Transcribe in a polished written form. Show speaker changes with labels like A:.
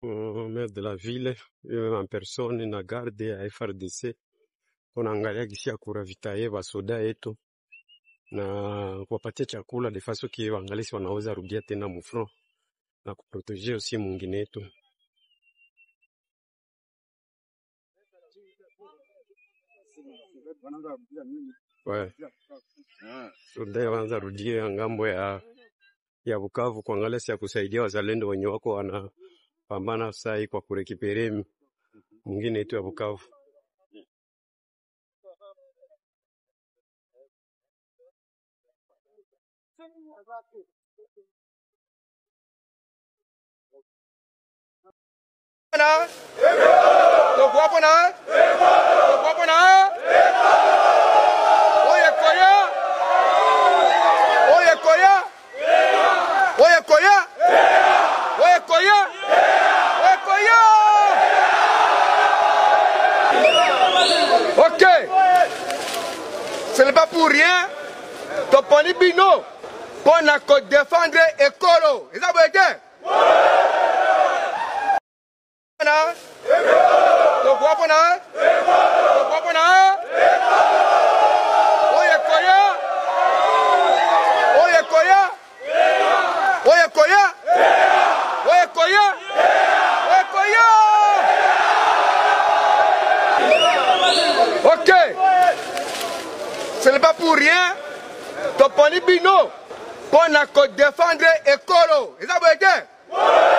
A: maire de la ville en personne na garde ya FRDC tunaangalia gisi ya kuravitaye basoda yetu na kuwapatia chakula de faso ki wangalisi wanaweza rudia tena mufront na kuproteger aussi mwingine yetu. Ouais. Soda wanza rudia ngambo ya Bukavu kuangalia si ya kusaidia wazalendo wenye wako wanapambana sai kwa kurekipere mwingine yetu ya Bukavu.
B: Ok, ce n'est pas pour rien, Toponi Bino, pour défendre Ekolo. Et ça vous aide? Ok, ce n'est pas pour rien, Toponi Bino, pour défendre Ekolo. Et ça vous aide?